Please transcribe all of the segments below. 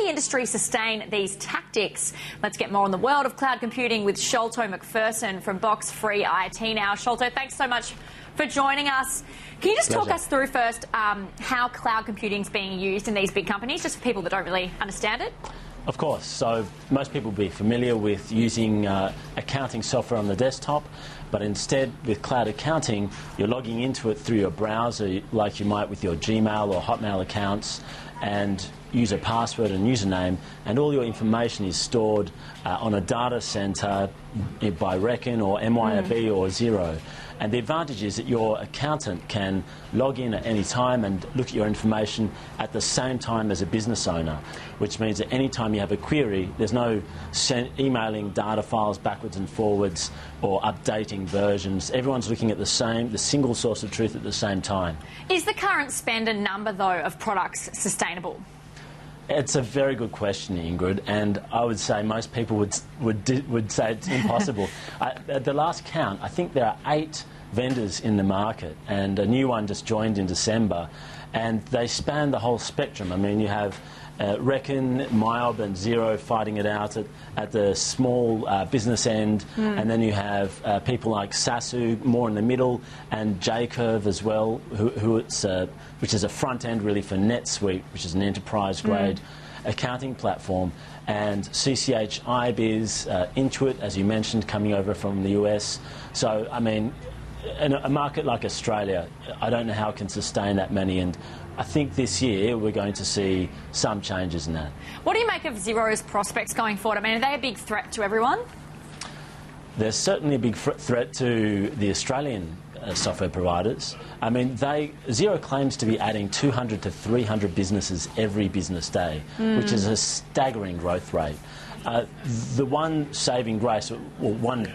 the industry sustain these tactics? Let's get more on the world of cloud computing with Sholto McPherson from Box Free IT now. Sholto, thanks so much for joining us. Can you just talk us through first how cloud computing is being used in these big companies, just for people that don't really understand it? Of course. So most people will be familiar with using accounting software on the desktop, but instead with cloud accounting, you're logging into it through your browser like you might with your Gmail or Hotmail accounts, and use a password and username, and all your information is stored on a data center by Reckon or MYOB or Xero. And the advantage is that your accountant can log in at any time and look at your information at the same time as a business owner, which means that any time you have a query, there's no emailing data files backwards and forwards or updating versions. Everyone's looking at the single source of truth at the same time. Is the current spend and number, though, of products sustainable? It's a very good question, Ingrid, and I would say most people would say it's impossible. At the last count, I think there are 8 vendors in the market, and a new one just joined in December, and they span the whole spectrum. I mean, you have Reckon, MYOB and Xero fighting it out at the small business end, and then you have people like Sasu more in the middle, and J-Curve as well, which is a front end really for NetSuite, which is an enterprise grade accounting platform, and CCH iBiz, Intuit, as you mentioned, coming over from the US. So, I mean, in a market like Australia, I don't know how it can sustain that many, and I think this year we're going to see some changes in that. What do you make of Xero's prospects going forward? I mean, are they a big threat to everyone? They're certainly a big threat to the Australian software providers. I mean, Xero claims to be adding 200 to 300 businesses every business day, which is a staggering growth rate. The one saving grace, or one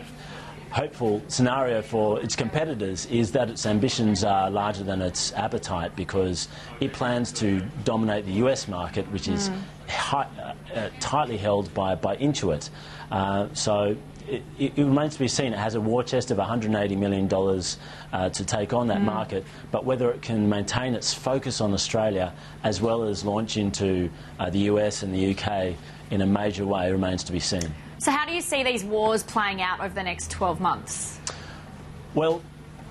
hopeful scenario for its competitors, is that its ambitions are larger than its appetite, because it plans to dominate the US market, which is tightly held by Intuit. So it remains to be seen. It has a war chest of $180 million to take on that market, but whether it can maintain its focus on Australia as well as launch into the US and the UK in a major way remains to be seen. So how do you see these wars playing out over the next 12 months? Well,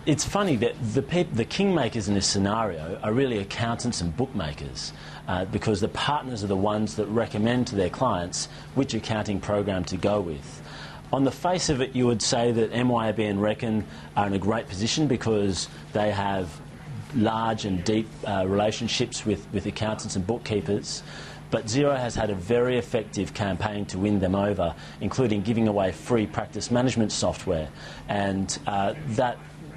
it's funny that the kingmakers in this scenario are really accountants and bookmakers, because the partners are the ones that recommend to their clients which accounting program to go with. On the face of it, you would say that MYOB and Reckon are in a great position because they have large and deep relationships with accountants and bookkeepers. But Xero has had a very effective campaign to win them over, including giving away free practice management software. And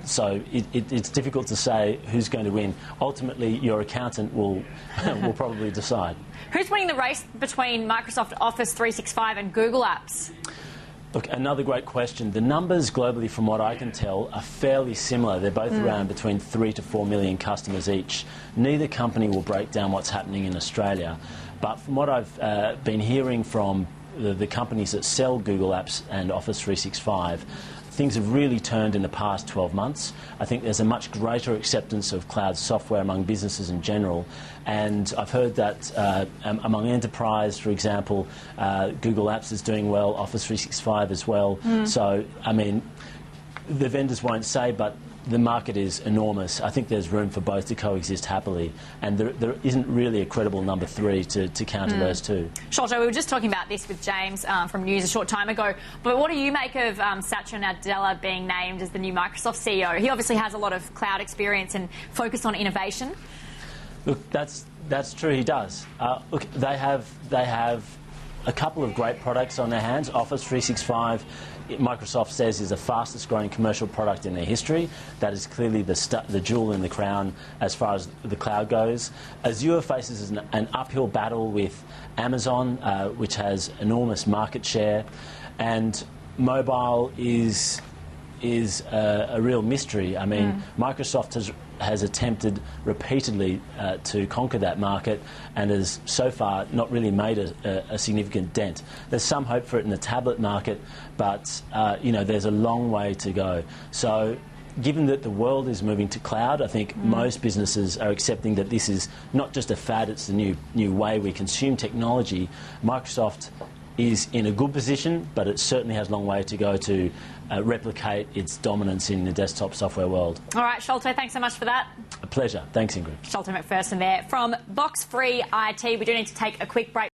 so it's difficult to say who's going to win. Ultimately, your accountant will probably decide. Who's winning the race between Microsoft Office 365 and Google Apps? Look, another great question. The numbers globally, from what I can tell, are fairly similar. They're both around between 3 to 4 million customers each. Neither company will break down what's happening in Australia. But from what I've been hearing from the companies that sell Google Apps and Office 365, things have really turned in the past 12 months. I think there's a much greater acceptance of cloud software among businesses in general, and I've heard that among enterprise, for example, Google Apps is doing well, Office 365 as well. So, I mean, the vendors won't say, but the market is enormous. I think there's room for both to coexist happily, and there isn't really a credible number 3 to counter those two. Sholto, we were just talking about this with James from News a short time ago, but what do you make of Satya Nadella being named as the new Microsoft CEO? He obviously has a lot of cloud experience and focus on innovation. Look, that's true, he does. Look, they have a couple of great products on their hands. Office 365, Microsoft says, is the fastest growing commercial product in their history. That is clearly the jewel in the crown as far as the cloud goes. Azure faces an uphill battle with Amazon, which has enormous market share, and mobile is a real mystery. I mean, Microsoft has attempted repeatedly to conquer that market and has so far not really made a significant dent. There's some hope for it in the tablet market, but you know, there's a long way to go. So given that the world is moving to cloud, I think most businesses are accepting that this is not just a fad, it's the new way we consume technology. Microsoft is in a good position, but it certainly has a long way to go to replicate its dominance in the desktop software world. All right, Sholto, thanks so much for that. A pleasure. Thanks, Ingrid. Sholto McPherson there from Box Free IT. We do need to take a quick break.